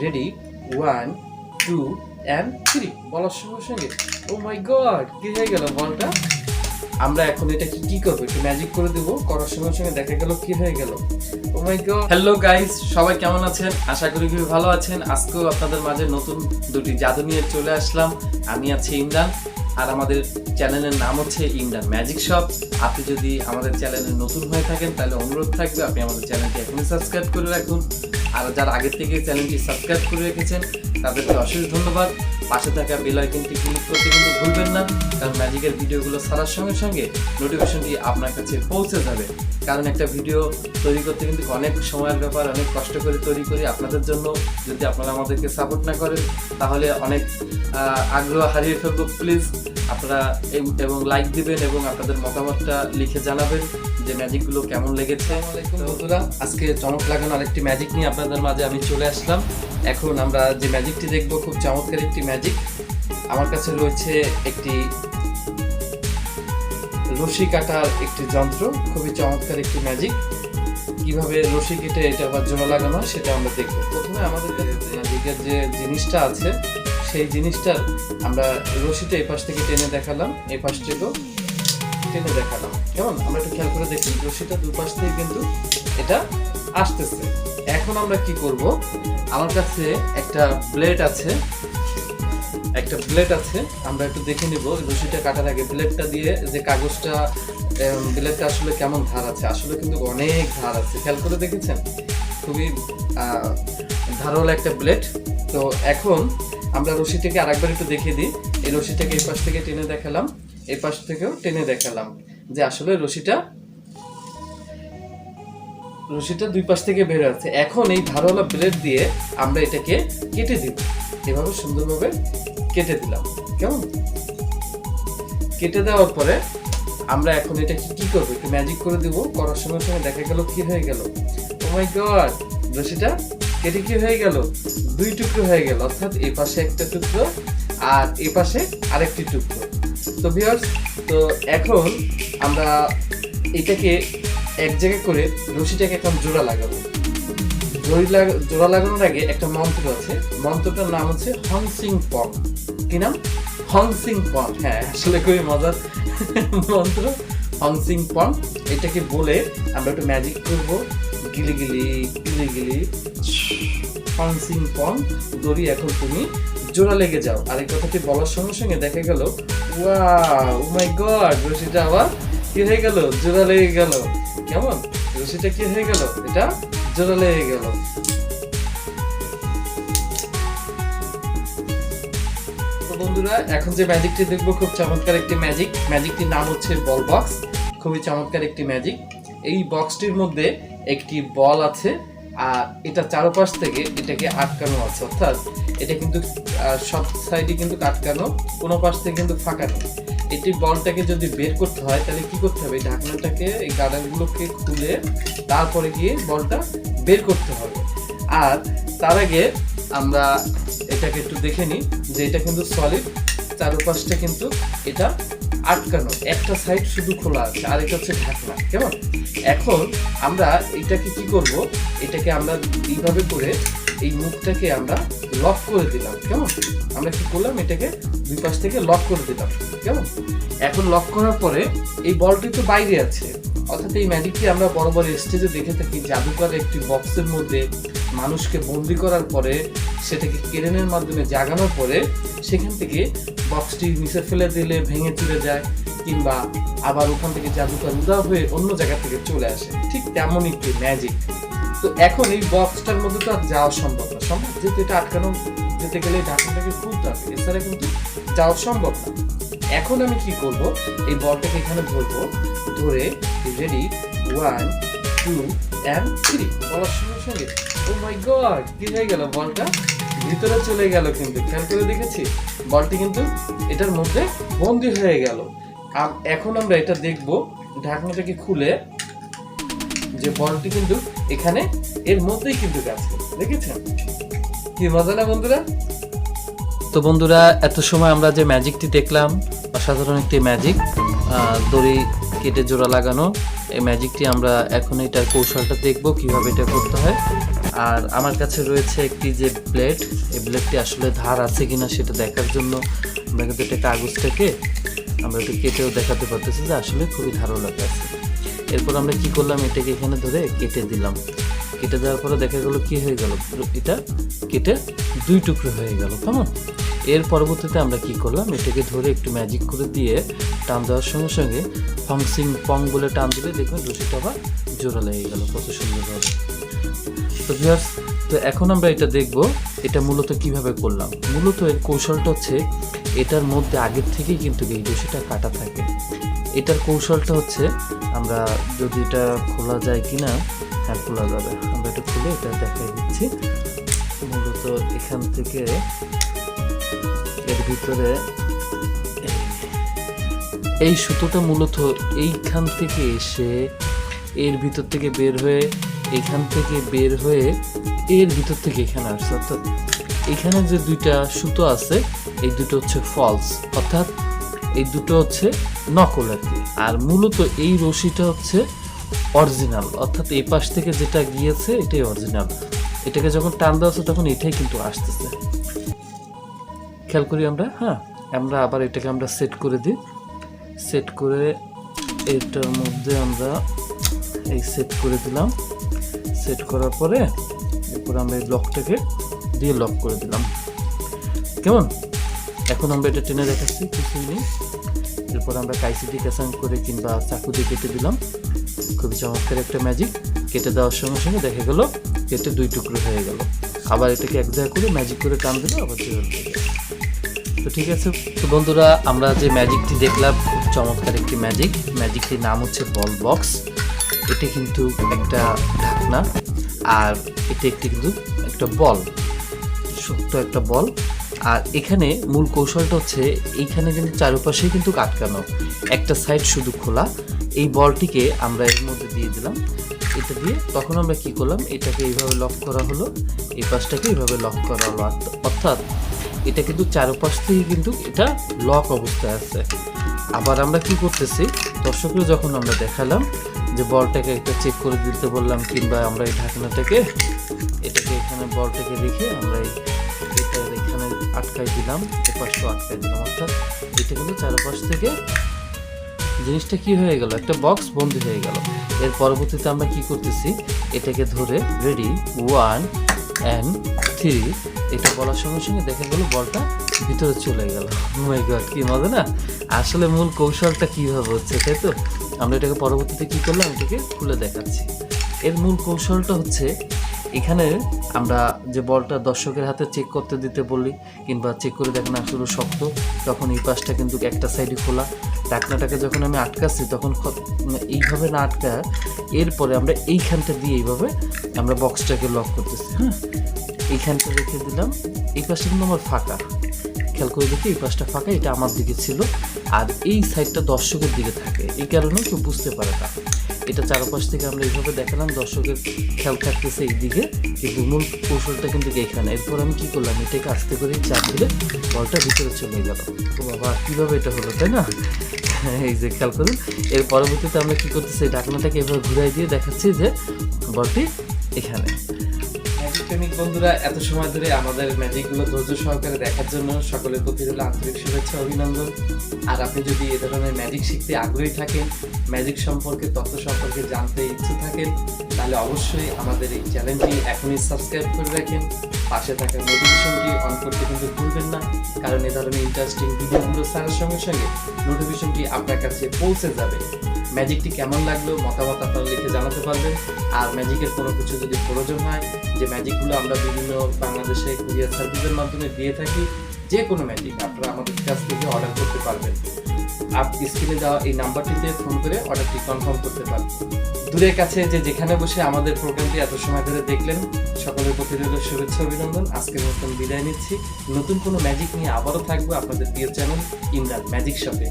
Ready 1 2 and 3 বলার সঙ্গে সঙ্গে ও মাই গড কি হয়ে গেল বলটা। আমরা এখন এটা কি করব, একটু ম্যাজিক করে দেব, করার সঙ্গে সঙ্গে দেখা গেল কি হয়ে গেল। ও মাই গড। হ্যালো গাইস, সবাই কেমন আছেন? আশা করি খুবই ভালো আছেন। আজকেও আপনাদের মাঝে নতুন দুটি জাদু নিয়ে চলে আসলাম। আমি আছি ইমরান আর আমাদের চ্যানেলের নাম হচ্ছে ইমরান ম্যাজিক শপ। আপনি যদি আমাদের চ্যানেলে নতুন হয়ে থাকেন তাহলে অনুরোধ থাকবে আপনি আমাদের চ্যানেলটি এখনই সাবস্ক্রাইব করে রাখুন। আর যারা আগে থেকে চ্যানেলটি সাবস্ক্রাইব করে রেখেছেন তাদেরকে অশেষ ধন্যবাদ। পাশে থাকা বেল আইকনটি ক্লিক করতে কিন্তু ভুলবেন না, কারণ ম্যাজিকের ভিডিওগুলো ছাড়ার সঙ্গে সঙ্গে নোটিফিকেশনটি আপনার কাছে পৌঁছে যাবে। কারণ একটা ভিডিও তৈরি করতে কিন্তু অনেক সময়ের ব্যাপার, অনেক কষ্ট করে তৈরি করি আপনাদের জন্য। যদি আপনারা আমাদেরকে সাপোর্ট না করেন তাহলে অনেক আগ্রহ হারিয়ে ফেলবো। প্লিজ আপনারা এবং লাইক দিবেন এবং আপনাদের মতামতটা লিখে জানাবেন যে ম্যাজিকগুলো কেমন লেগেছে। আসসালামু আলাইকুম বন্ধুরা, আজকে চমক লাগানো আরেকটি ম্যাজিক নিয়ে আপনাদের মাঝে আমি চলে আসলাম। এখন আমরা যে ম্যাজিকটি দেখব খুব চমৎকার একটি ম্যাজিক। আমার কাছে রয়েছে একটি রশি কাটার একটি যন্ত্র, খুবই চমৎকার একটি ম্যাজিক। কিভাবে রশি কেটে এটা আবার জোড়া লাগানো হয় সেটা আমরা দেখব। প্রথমে আমাদের কাছে ম্যাজিকের যে জিনিসটা আছে সেই জিনিসটার আমরা রশিটা এই পাশ থেকে টেনে দেখালাম, এই পাশ থেকেও টেনে দেখালাম। কেমন আমরা একটু খেয়াল করে দেখি, রশিটা দুই পাশ থেকে কিন্তু এটা আসতেছে। এখন আমরা কি করব, আমার কাছে একটা ব্লেড আছে, আমরা একটু দেখে নিব রশিটা কাটার আগে ব্লেডটা দিয়ে যে কাগজটা, ব্লেডটা আসলে কেমন ধার আছে। আসলে কিন্তু অনেক ধার আছে, খেয়াল করে দেখেছেন, খুবই ধারালো একটা ব্লেড। তো এখন আমরা রশিটাকে আরেকবার একটু দেখিয়ে দিই। এই রশিটাকে এই পাশ থেকে টেনে দেখালাম, এই পাশ থেকেও টেনে দেখালাম যে আসলে রশিটা দুই পাশ থেকে বের হচ্ছে। এখন এই ধারালো ব্লেড দিয়ে আমরা এটাকে কেটে দিব, এভাবে সুন্দরভাবে কেটে দিলাম। কেমন কেটে দেওয়ার পরে আমরা এখন এটা কি করবো, একটু ম্যাজিক করে দিব, করার সঙ্গে সঙ্গে দেখা গেল কি হয়ে গেল। ও মাই গড, রশিটা কেটে কি হয়ে গেল, দুই টুকরো হয়ে গেল, অর্থাৎ এই পাশে একটা টুকরো আর এই পাশে আরেকটি টুকরো। তো ভিউয়ার্স, তো এখন আমরা এটাকে এক জায়গায় করে রশিটাকে এখন জোড়া লাগাবো। জোড়া লাগানোর আগে একটা মন্ত্র আছে, মন্ত্রটার নাম হচ্ছে হংসিং পং। কি নাম? হংসিং পং। হ্যাঁ, আসলে খুবই মজার মন্ত্র, হংসিং পং। এটাকে বলে আমরা একটু ম্যাজিক করব। গিলি গিলি গিলি গিলি হংসিং পং, দড়ি এখন তুমি জোড়া লেগে যাও। আর এই কথাটি বলার সঙ্গে সঙ্গে দেখা গেল ওয়াও, ও মাই গড, রশিটা আবার কি হয়ে গেল, জোড়া লেগে গেল। কেমন রশিটা কি হয়ে গেল, এটা জোড়া লেগে গেল। তো বন্ধুরা, এখন যে ম্যাজিকটি দেখবো খুব চমৎকার একটি ম্যাজিক। ম্যাজিকটির নাম হচ্ছে বল বক্স। খুবই চমৎকার একটি ম্যাজিক। এই বক্সটির মধ্যে একটি বল আছে আর এটা চারপাশ থেকে এটাকে আটকানো আছে, অর্থাৎ এটা কিন্তু সব সাইডে কিন্তু আটকানো, কোনো পাশ থেকে কিন্তু ফাঁকা নেই। এটি বলটাকে যদি বের করতে হয় তাহলে কি করতে হবে, ঢাকনাটাকে, এই গার্ডারগুলোকে খুলে তারপরে গিয়ে বলটা বের করতে হবে। আর তার আগে আমরা এটাকে একটু দেখে নিই যে এটা কিন্তু সলিড, চারপাশটা কিন্তু এটা আটকানো, একটা সাইড শুধু খোলা আছে আর এটা হচ্ছে ঢাকনা। কেমন এখন আমরা এটাকে কি করব, এটাকে আমরা এইভাবে করে এই মুখটাকে আমরা লক করে দিলাম। কেমন আমরা কি করলাম, এটাকে দুই পাশ থেকে লক করে দিলাম। কেমন এখন লক করার পরে এই বলটি তো বাইরে আছে, অর্থাৎ এই ম্যাজিকটি আমরা বড় বড় স্টেজে দেখে থাকি। জাদুকর একটি বক্সের মধ্যে মানুষকে বন্দি করার পরে সেটাকে কেরেনের মাধ্যমে জাগানোর পরে সেখান থেকে বক্সটি নিচে ফেলে দিলে ভেঙে চলে যায়, কিংবা আবার ওখান থেকে জাদুকর উদা হয়ে অন্য জায়গা থেকে চলে আসে। ঠিক তেমন একটি ম্যাজিক। তো এখন এই বক্সটার মধ্যে তো আর যাওয়া সম্ভব না, যেহেতু এটা আটকানো, যেতে গেলে ঢাকনাটাকে খুলতে হবে, এছাড়া কিন্তু যাওয়া সম্ভব না। এখন আমি কি করব, এই বলটাকে এখানে ধরবো, ধরে রেডি 1 2 and 3 বলার সঙ্গে সঙ্গে ও মাই গড কি হয়ে গেল, বলটা ভিতরে চলে গেল। কিন্তু খেয়াল করে দেখেছি বলটি কিন্তু এটার মধ্যে বন্দি হয়ে গেল। এখন আমরা এটা দেখব ঢাকনাটাকে খুলে, যে বলটি কিন্তু এখানে এর মধ্যেই কিন্তু গেছে। দেখেছেন কি মজা না বন্ধুরা? তো বন্ধুরা, এত সময় আমরা যে ম্যাজিকটি দেখলাম, অসাধারণ একটি ম্যাজিক, দড়ি কেটে জোড়া লাগানো। এই ম্যাজিকটি আমরা এখন এটার কৌশলটা দেখব কিভাবে এটা করতে হয়। আর আমার কাছে রয়েছে একটি যে ব্লেড, এই ব্লেডটি আসলে ধার আছে কিনা সেটা দেখার জন্য আমরা কিন্তু একটা কাগজটাকে আমরা একটু কেটেও দেখাতে পারতেছি যে আসলে খুবই ধারালো আছে। এরপর আমরা কি করলাম, এটাকে এখানে ধরে কেটে দিলাম। কেটে দেওয়ার পরে দেখা গেল কি হয়ে গেল, এটা কেটে 2 টুকরো হয়ে গেল। কেমন? এর পরবর্তীতে আমরা কি করলাম, এটাকে ধরে একটু ম্যাজিক করে দিয়ে টান দেওয়ার সঙ্গে সঙ্গে ফংসিং পং বলে টান দিলে দেখবেন রশিটা আবার জোড়া লেগে গেল কত সুন্দরভাবে। তো ভিউয়ার্স, তো এখন আমরা এটা দেখব এটা মূলত কিভাবে করলাম। মূলত এর কৌশলটা হচ্ছে এটার মধ্যে আগের থেকেই কিন্তু এই রশিটা কাটা থাকে। এটার কৌশলটা হচ্ছে আমরা যদি এটা খোলা যায় কিনা, হ্যাঁ খোলা যাবে, আমরা এটা খুলে এটা দেখাই দিচ্ছি। মূলত এখান থেকে এর ভিতরে এই সুতোটা মূলত এইখান থেকে এসে এর ভিতর থেকে বের হয়ে এখান থেকে বের হয়ে এর ভিতর থেকে এখানে আসছে। অর্থাৎ এখানে যে 2টা সুতো আছে এই দুটো হচ্ছে ফলস, অর্থাৎ এই দুটো হচ্ছে নকল আর কি। আর মূলত এই রশিটা হচ্ছে অরিজিনাল, অর্থাৎ এই পাশ থেকে যেটা গিয়েছে এটাই অরিজিনাল। এটাকে যখন টান দেওয়া হচ্ছে তখন এটাই কিন্তু আসতেছে। খেয়াল করি আমরা, হ্যাঁ আমরা আবার এটাকে আমরা সেট করে দিই। সেট করে এটার মধ্যে আমরা এই সেট করে দিলাম। সেট করার পরে এরপর আমরা এই লকটাকে দিয়ে লক করে দিলাম। কেমন? এখন আমরা এটা টেনে দেখাচ্ছি কিছুই নেই। এরপর আমরা কাইসি দিয়ে ক্যাসাং করে কিংবা চাকু দিয়ে কেটে দিলাম। খুবই চমৎকার একটা ম্যাজিক। কেটে দেওয়ার সঙ্গে সঙ্গে দেখা গেল কেটে 2 টুকরো হয়ে গেল। আবার এটাকে এক জায়গা করে ম্যাজিক করে টান দিলে আবার জোড়া হয়ে গেল। তো ঠিক আছে, তো বন্ধুরা আমরা যে ম্যাজিকটি দেখলাম খুব চমৎকার একটি ম্যাজিক। ম্যাজিকটির নাম হচ্ছে বল বক্স। এটি কিন্তু একটা ঢাকনা, আর এটি একটি কিন্তু একটা বল, শক্ত একটা বল। আর এখানে মূল কৌশলটা হচ্ছে এইখানে কিন্তু চারপাশেই কিন্তু আটকানো, একটা সাইড শুধু খোলা। এই বলটিকে আমরা এর মধ্যে দিয়ে দিলাম। এটা দিয়ে তখন আমরা কি করলাম, এটাকে এইভাবে লক করা হলো, এই পাশটাকে এইভাবে লক করা হলো। অর্থাৎ এটা কিন্তু চারপাশ থেকে কিন্তু এটা লক অবস্থায় আছে। আবার আমরা কি করতেছি, দর্শকরা যখন আমরা দেখালাম যে বলটাকে একটা চেক করে দিতে বললাম, কিংবা আমরা এই ঢাকনাটাকে এটাকে এখানে বলটাকে রেখে আমরা এটা এখানে আটকাই দিলাম, এপাশটাও আটকাই দিলাম। অর্থাৎ এটা কিন্তু চারপাশ থেকে জিনিসটা কি হয়ে গেল, একটা বক্স বন্দি হয়ে গেল। এর পরবর্তীতে আমরা কি করতেছি, এটাকে ধরে রেডি 1 and 3 এটা বলার সঙ্গে সঙ্গে দেখা গেল বলটা ভিতরে চলে গেল। মাই গড, কি মজা না! আসলে মূল কৌশলটা কিভাবে হচ্ছে, তাই তো? আমরা এটাকে পরবর্তীতে কি করলাম, এটাকে খুলে দেখাচ্ছি। এর মূল কৌশলটা হচ্ছে এখানে আমরা যে বলটা দর্শকের হাতে চেক করতে দিতে বলি, কিংবা চেক করে দেখেন আসলে শক্ত, তখন এই পাশটা কিন্তু একটা সাইডে খোলা। ঢাকনাটাকে যখন আমি আটকাচ্ছি তখন এইভাবে না আটকা, এরপরে আমরা এইখানটা দিয়ে এইভাবে আমরা বক্সটাকে লক করতেছি। হ্যাঁ, এইখানটা রেখে দিলাম। এই পাশটা কিন্তু আমার ফাঁকা, খেয়াল করে দেখি এই পাশটা ফাঁকা, এটা আমার দিকে ছিল, আর এই সাইডটা দর্শকের দিকে থাকে, এই কারণে কেউ বুঝতে পারে না। এটা চারপাশ থেকে আমরা এইভাবে দেখালাম, দর্শকের খেয়াল থাকতেছে এই দিকে, কিন্তু মূল কৌশলটা কিন্তু এখানে। এরপর আমি কি করলাম, এটাকে আস্তে করে চাপ দিলে বলটা ভিতরে চলে গেল। তো বাবা কীভাবে এটা হলো, তাই না? এই যে খেয়াল করুন। এর পরবর্তীতে আমরা কি করতেছি, ঢাকনাটাকে এভাবে ঘুরাই দিয়ে দেখাচ্ছি যে বলটি এখানে। প্রেমিক বন্ধুরা, এত সময় ধরে আমাদের ম্যাজিকগুলো ধৈর্য সহকারে দেখার জন্য সকলের প্রতি হলো আন্তরিক শুভেচ্ছা, অভিনন্দন। আর আপনি যদি এ ধরনের ম্যাজিক শিখতে আগ্রহী থাকেন, ম্যাজিক সম্পর্কে তথ্য সম্পর্কে জানতে ইচ্ছুক থাকেন, তাহলে অবশ্যই আমাদের এই চ্যানেলটি এখনই সাবস্ক্রাইব করে রাখেন। পাশে থাকা নোটিফিকেশনটি অন করতে কিন্তু ভুলবেন না, কারণ এ ধরনের ইন্টারেস্টিং ভিডিওগুলো ছাড়ার সঙ্গে সঙ্গে নোটিফিকেশনটি আপনার কাছে পৌঁছে যাবে। ম্যাজিকটি কেমন লাগলো মতামত আপনারা লিখে জানাতে পারবেন। আর ম্যাজিকের কোনো কিছু যদি প্রয়োজন হয়, যে ম্যাজিকগুলো আমরা বিভিন্ন বাংলাদেশে কুরিয়ার সার্ভিসের মাধ্যমে দিয়ে থাকি, যে কোনো ম্যাজিক আপনারা আমাদের কাছ থেকে অর্ডার করতে পারবেন। স্ক্রিনে দেওয়া এই নাম্বারটিতে ফোন করে অর্ডারটি কনফার্ম করতে পারবেন। দূরের কাছে যে যেখানে বসে আমাদের প্রোগ্রামটি এত সময় ধরে দেখলেন, সকলের প্রতি রইল শুভেচ্ছা, অভিনন্দন। আজকের মতন বিদায় নিচ্ছি। নতুন কোনো ম্যাজিক নিয়ে আবারও থাকবো আপনাদের প্রিয় চ্যানেল ইমরান ম্যাজিক শপে।